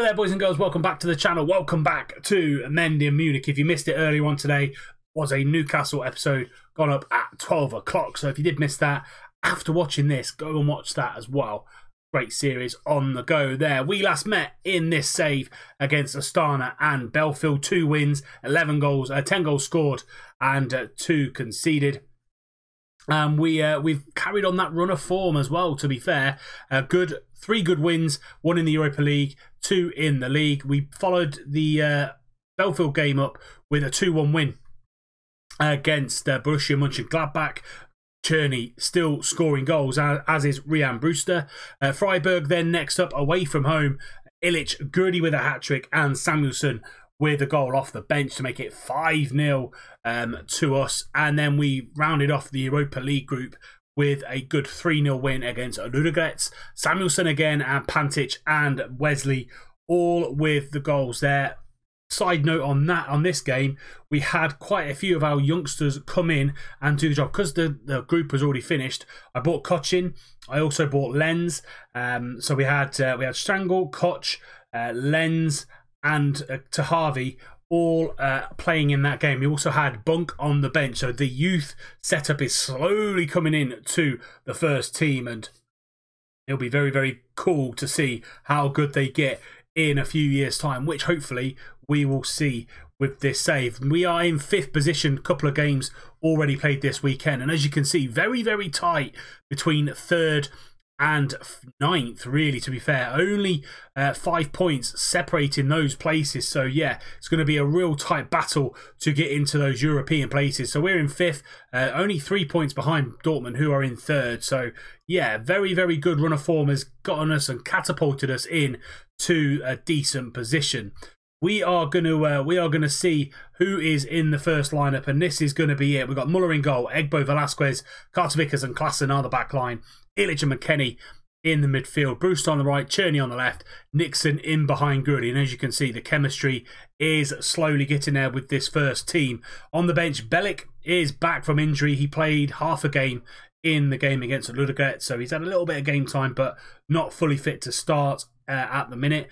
Hello there, boys and girls. Welcome back to the channel. Welcome back to Mendy and Munich. If you missed it earlier on today, was a Newcastle episode gone up at 12 o'clock. So if you did miss that, after watching this, go and watch that as well. Great series on the go there. We last met in this save against Astana and Belfield. 2 wins, 11 goals, 10 goals scored and 2 conceded. We've carried on that run of form as well, to be fair. 3 good wins, 1 in the Europa League, 2 in the league. We followed the Belfield game up with a 2-1 win against Borussia Mönchengladbach. Czerny still scoring goals, as is Ryan Brewster. Freiburg then next up away from home. Ilic, Gurdy with a hat-trick and Samuelsson with a goal off the bench to make it 5-0 to us. And then we rounded off the Europa League group with a good 3-0 win against Ludogorets. Samuelsson again and Pantic and Wesley all with the goals there. Side note on this game, we had quite a few of our youngsters come in and do the job because the group was already finished. I bought Kochin. I also bought Lenz. So we had Strangle, Koch, Lenz, and Tahavi all playing in that game. We also had Bunk on the bench. So the youth setup is slowly coming in to the first team, and it'll be very, very cool to see how good they get in a few years' time, which hopefully we will see with this save. We are in 5th position, couple of games already played this weekend, and as you can see, very, very tight between 3rd and 9th, really, to be fair. Only 5 points separating those places. So yeah, it's going to be a real tight battle to get into those European places. So we're in 5th, only 3 points behind Dortmund, who are in 3rd. So yeah, very, very good run of form has gotten us and catapulted us in to a decent position. We are going to see who is in the first lineup, and this is going to be it. We've got Muller in goal, Egbo, Velasquez, Carter Vickers and Klaassen are the back line, Ilic and McKennie in the midfield, Brewster on the right, Czerny on the left, Nixon in behind Gurdy. And as you can see, the chemistry is slowly getting there with this first team. On the bench, Bellic is back from injury. He played half a game in the game against Ludogorets, so he's had a little bit of game time, but not fully fit to start at the minute.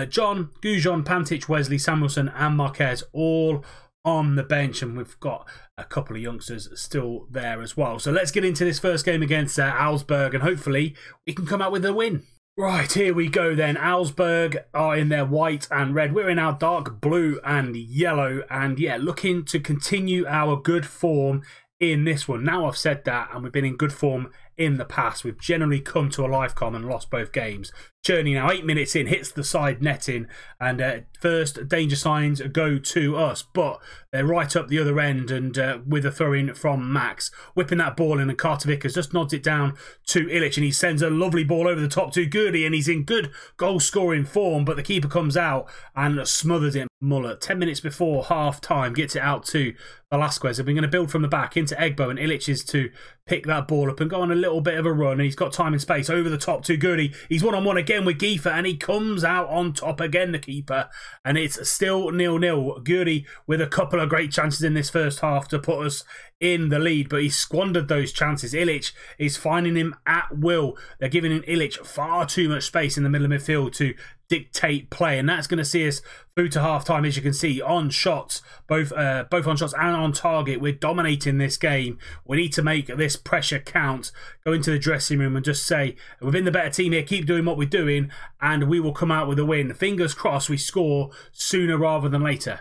John, Goujon, Pantic, Wesley, Samuelsson and Marquez all on the bench, and we've got a couple of youngsters still there as well. So let's get into this first game against Augsburg, and hopefully we can come out with a win. Right, here we go then. Augsburg are in their white and red. We're in our dark blue and yellow, and yeah, looking to continue our good form in this one. Now I've said that, and we've been in good form in the past, we've generally come to a Lifecom and lost both games. Czerny now 8 minutes in hits the side netting, and first danger signs go to us, but they're right up the other end, and with a throw in from Max, whipping that ball in, and Carter Vickers just nods it down to Ilic, and he sends a lovely ball over the top to Gurdy, and he's in good goal scoring form, but the keeper comes out and smothers him. Muller 10 minutes before half time gets it out to Velasquez, and we're going to build from the back into Egbo, and Ilic is to pick that ball up and go on a little bit of a run, and he's got time and space over the top to Gurdy. He's one-on-one again with Giefer, and he comes out on top again, the keeper, and it's still 0-0. Gurdy with a couple of great chances in this first half to put us in the lead, but he squandered those chances. Ilic is finding him at will. They're giving Ilic far too much space in the middle of midfield to dictate play, and that's going to see us through to half time. As you can see, on shots, both on shots and on target, we're dominating this game. We need to make this pressure count, go into the dressing room and just say, we've been the better team here, keep doing what we're doing, and we will come out with a win. Fingers crossed we score sooner rather than later.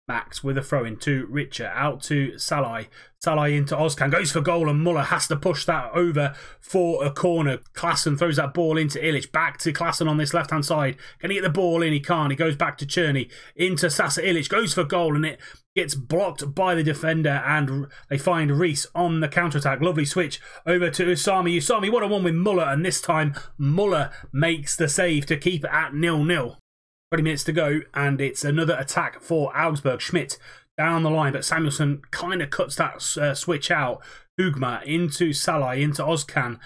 Max with a throw in to Richer, out to Salai. Salai into Ozcan, goes for goal, and Muller has to push that over for a corner. Klaassen throws that ball into Ilic, back to Klaassen on this left-hand side. Can he get the ball in? He can't. He goes back to Czerny, into Sasa Ilic, goes for goal, and it gets blocked by the defender, and they find Reese on the counter-attack. Lovely switch over to Usami. Usami, what a one with Muller, and this time Muller makes the save to keep it at 0-0. 20 minutes to go, and it's another attack for Augsburg. Schmidt down the line, but Samuelsson kind of cuts that switch out. Hugma into Salai, into Ozcan.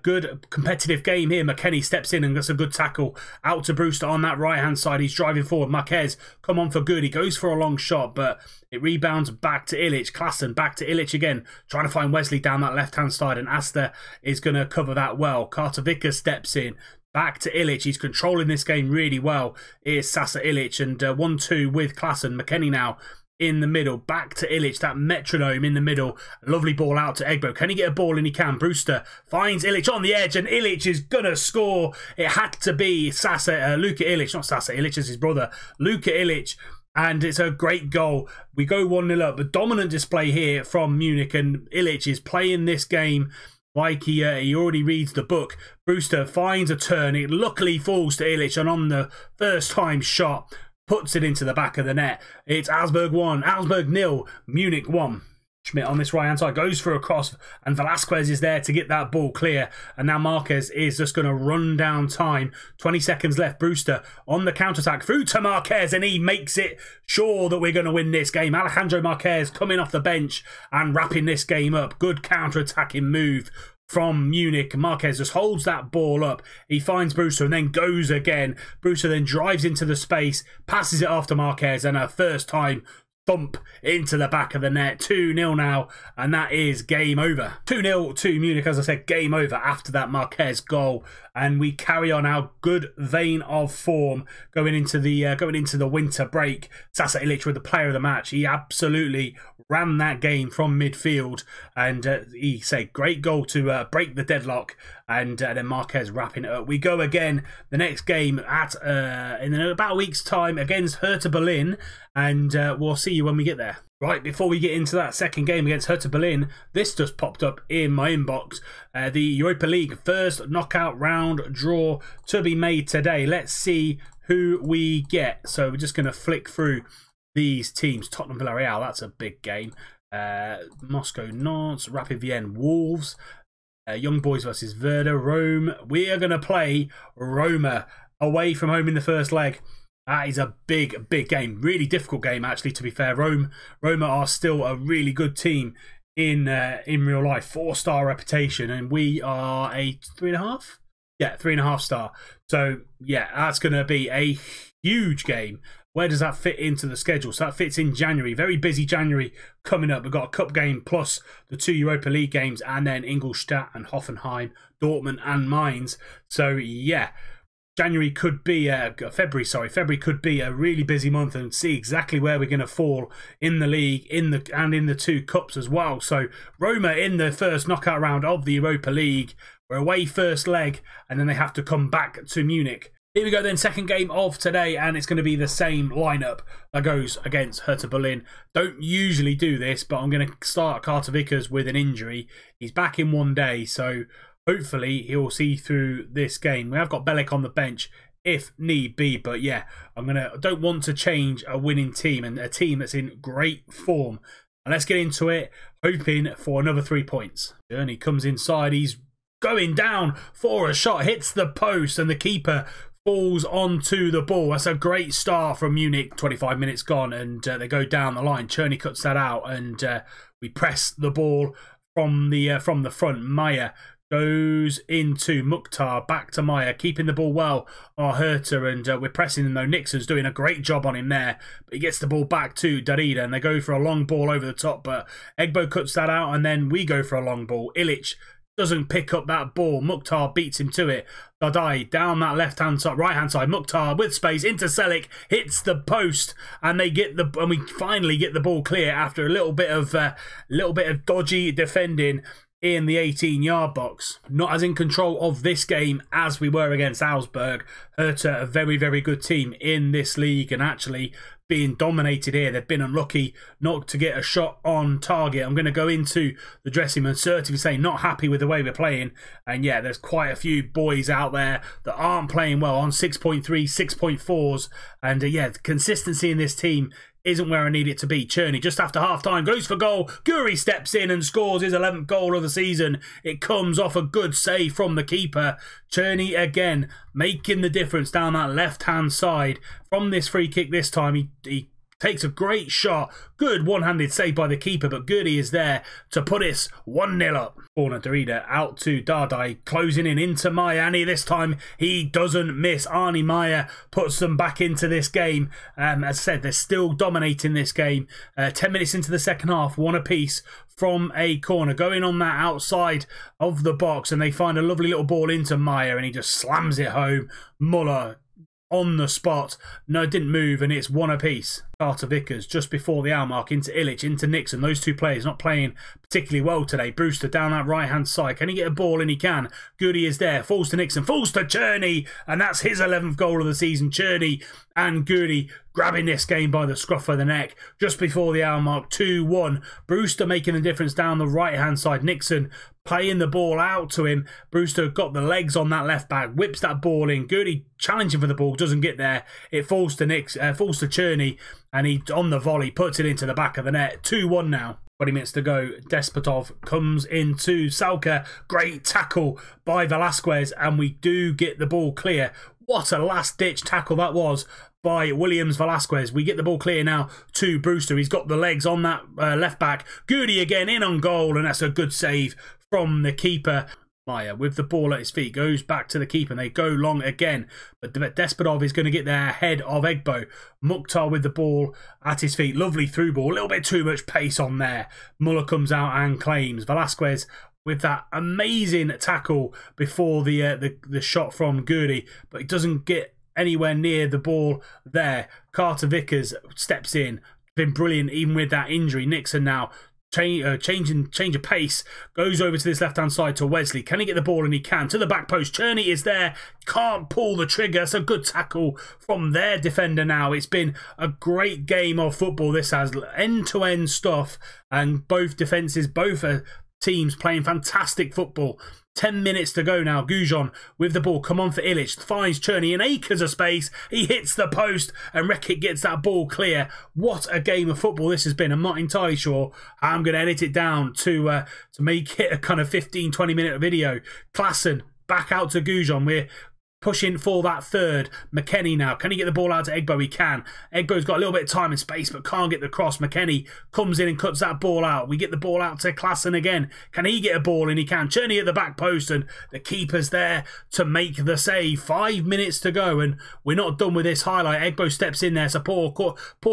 Good competitive game here. McKennie steps in and gets a good tackle out to Brewster on that right-hand side. He's driving forward. Marquez come on for good. He goes for a long shot, but it rebounds back to Ilic. Klaassen back to Ilic again, trying to find Wesley down that left-hand side, and Asta is going to cover that well. Carter Vickers steps in. back to Ilic. He's controlling this game really well. Here's Sasa Ilic, and 1-2 with Klassen. McKennie now in the middle, back to Ilic, that metronome in the middle. Lovely ball out to Egbo. Can he get a ball? And he can. Brewster finds Ilic on the edge, and Ilic is gonna score. It had to be Luka Ilic, not Sasa Ilic, is his brother, Luka Ilic. And it's a great goal. We go 1-0 up. A dominant display here from Munich, and Ilic is playing this game like he already reads the book. Brewster finds a turn. It luckily falls to Ilic, and on the first time shot, puts it into the back of the net. It's Augsburg 1, Augsburg 0, Munich 1. Schmidt on this right-hand side goes for a cross, and Velasquez is there to get that ball clear. And now Marquez is just going to run down time. 20 seconds left. Brewster on the counter-attack through to Marquez, and he makes it sure that we're going to win this game. Alejandro Marquez coming off the bench and wrapping this game up. Good counter-attacking move from Munich. Marquez just holds that ball up. He finds Brewster and then goes again. Brewster then drives into the space, passes it off to Marquez, and a first time thump into the back of the net. 2-0 now, and that is game over. 2-0 to Munich, as I said, game over after that Marquez goal. And we carry on our good vein of form going into the winter break. Sasa Ilic with the player of the match. He absolutely ran that game from midfield, and he said great goal to break the deadlock. And then Marquez wrapping it up. We go again the next game at in about a week's time against Hertha Berlin, and we'll see you when we get there. Right, before we get into that second game against Hertha Berlin, this just popped up in my inbox. The Europa League first knockout round draw to be made today. Let's see who we get. So we're just going to flick through these teams. Tottenham Villarreal, that's a big game. Moscow Nantes, Rapid Vienna Wolves, Young Boys versus Werder, Rome. We are going to play Roma away from home in the first leg. That is a big, big game. Really difficult game, actually, to be fair. Roma are still a really good team in real life. 4-star reputation, and we are a 3.5? Yeah, 3.5 star. So, yeah, that's going to be a huge game. Where does that fit into the schedule? So that fits in January. Very busy January coming up. We've got a cup game plus the 2 Europa League games, and then Ingolstadt and Hoffenheim, Dortmund and Mainz. So, yeah. February could be a really busy month, and see exactly where we're going to fall in the league, in the 2 cups as well. So Roma in the first knockout round of the Europa League. We're away first leg, and then they have to come back to Munich. Here we go then, second game of today, and it's going to be the same lineup that goes against Hertha Berlin. Don't usually do this, but I'm going to start Carter Vickers with an injury. He's back in 1 day, so hopefully he'll see through this game. We have got Belek on the bench if need be, but yeah, don't want to change a winning team and a team that's in great form. And let's get into it, hoping for another 3 points. Journey comes inside, he's going down for a shot, hits the post, and the keeper falls onto the ball. That's a great start from Munich. 25 minutes gone, and they go down the line. Cherney cuts that out, and we press the ball from the front. Meyer goes into Mukhtar, back to Meyer, keeping the ball well. Hertha, and we're pressing him though. Nixon's doing a great job on him there, but he gets the ball back to Darida, and they go for a long ball over the top, but Egbo cuts that out, and then we go for a long ball. Ilic doesn't pick up that ball. Mukhtar beats him to it. Dardai down that left-hand side, right-hand side. Mukhtar with space into Selic, hits the post, and we finally get the ball clear after a little bit of dodgy defending in the 18-yard box. Not as in control of this game as we were against Augsburg. Hertha, a very, very good team in this league, and actually being dominated here. They've been unlucky not to get a shot on target. I'm going to go into the dressing room and certainly say not happy with the way we're playing. And yeah, there's quite a few boys out there that aren't playing well on 6.3, 6.4s. And yeah, the consistency in this team isn't where I need it to be. Cherney, just after half-time, goes for goal. Guri steps in and scores his 11th goal of the season. It comes off a good save from the keeper. Cherney again, making the difference down that left-hand side. From this free kick this time, he takes a great shot. Good one-handed save by the keeper, but Gurdy is there to put us 1-0 up. Corner Darida out to Dardai, closing in into Maya, and this time he doesn't miss. Arnie Maya puts them back into this game. As I said, they're still dominating this game. 10 minutes into the second half, one apiece from a corner, going on that outside of the box, and they find a lovely little ball into Maya, and he just slams it home. Muller on the spot. No, it didn't move, and it's one apiece. Carter Vickers just before the hour mark into Illich, into Nixon. Those two players not playing particularly well today. Brewster down that right-hand side. Can he get a ball? And he can. Goody is there. Falls to Nixon. Falls to Cherney. And that's his 11th goal of the season. Cherney and Goody grabbing this game by the scruff of the neck just before the hour mark. 2-1. Brewster making the difference down the right-hand side. Nixon playing the ball out to him. Brewster got the legs on that left back. Whips that ball in. Goody challenging for the ball. Doesn't get there. It falls to falls to Cherney. And he, on the volley, puts it into the back of the net. 2-1 now. 20 minutes to go. Despotov comes into Salka. Great tackle by Velasquez. And we do get the ball clear. What a last-ditch tackle that was by Williams Velasquez. We get the ball clear now to Brewster. He's got the legs on that left back. Goody again in on goal. And that's a good save from the keeper. Maya with the ball at his feet goes back to the keeper and they go long again, but Despotov is going to get there ahead of Egbo. Mukhtar with the ball at his feet, lovely through ball, a little bit too much pace on there. Muller comes out and claims. Velasquez with that amazing tackle before the shot from Goody, but it doesn't get anywhere near the ball there. Carter Vickers steps in, been brilliant even with that injury. Nixon now change of pace, goes over to this left-hand side to Wesley. Can he get the ball? And he can. To the back post. Cherney is there. Can't pull the trigger. It's a good tackle from their defender now. It's been a great game of football. This has end-to-end stuff. And both defences, both teams playing fantastic football. 10 minutes to go now. Gujon with the ball. Come on for Illich. Finds Cherney in acres of space. He hits the post and Rekic gets that ball clear. What a game of football this has been. I'm not entirely sure how I'm going to edit it down to make it a kind of 15-20 minute video. Klassen back out to Gujon. We're pushing for that third. McKennie now. Can he get the ball out to Egbo? He can. Egbo's got a little bit of time and space, but can't get the cross. McKennie comes in and cuts that ball out. We get the ball out to Klassen again. Can he get a ball? And he can. Cherney at the back post, and the keeper's there to make the save. 5 minutes to go, and we're not done with this highlight. Egbo steps in there. It's a poor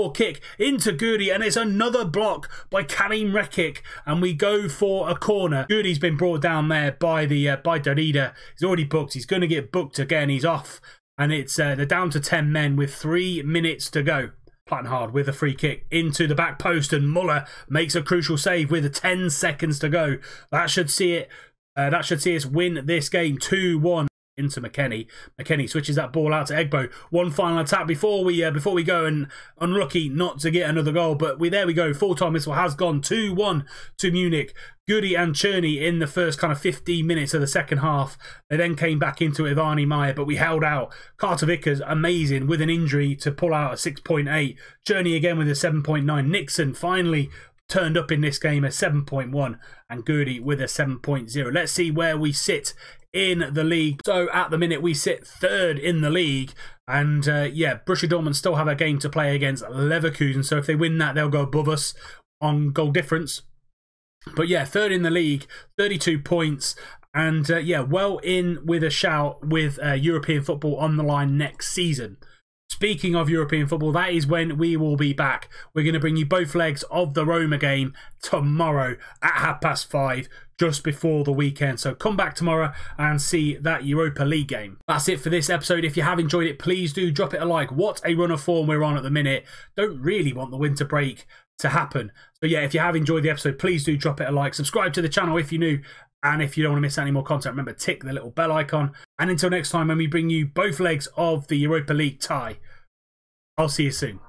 kick into Goody, and it's another block by Karim Rekic, and we go for a corner. Goody's been brought down there by Darida. He's already booked. He's going to get booked again. He's off, and it's they're down to 10 men with 3 minutes to go. Plattenhard with a free kick into the back post, and Muller makes a crucial save with 10 seconds to go. That should see it. That should see us win this game 2-1. Into McKennie. McKennie switches that ball out to Egbo. One final attack before we go, and unlucky not to get another goal. But there we go. Full-time whistle has gone 2-1 to Munich. Goody and Cherney in the first kind of 15 minutes of the second half. They then came back into it with Arnie Maya, but we held out. Carter Vickers, amazing, with an injury to pull out a 6.8. Cherney again with a 7.9. Nixon finally turned up in this game, a 7.1, and Goody with a 7.0. Let's see where we sit in the league. So at the minute we sit third in the league, and yeah, Borussia Dortmund still have a game to play against Leverkusen, so if they win that they'll go above us on goal difference. But yeah, third in the league, 32 points, and yeah, well in with a shout with European football on the line next season. Speaking of European football, that is when we will be back. We're going to bring you both legs of the Roma game tomorrow at 5:30, just before the weekend. So come back tomorrow and see that Europa League game. That's it for this episode. If you have enjoyed it, please do drop it a like. What a run of form we're on at the minute. Don't really want the winter break to happen. So yeah, if you have enjoyed the episode, please do drop it a like. Subscribe to the channel if you're new. And if you don't want to miss any more content, remember, tick the little bell icon. And until next time, when we bring you both legs of the Europa League tie, I'll see you soon.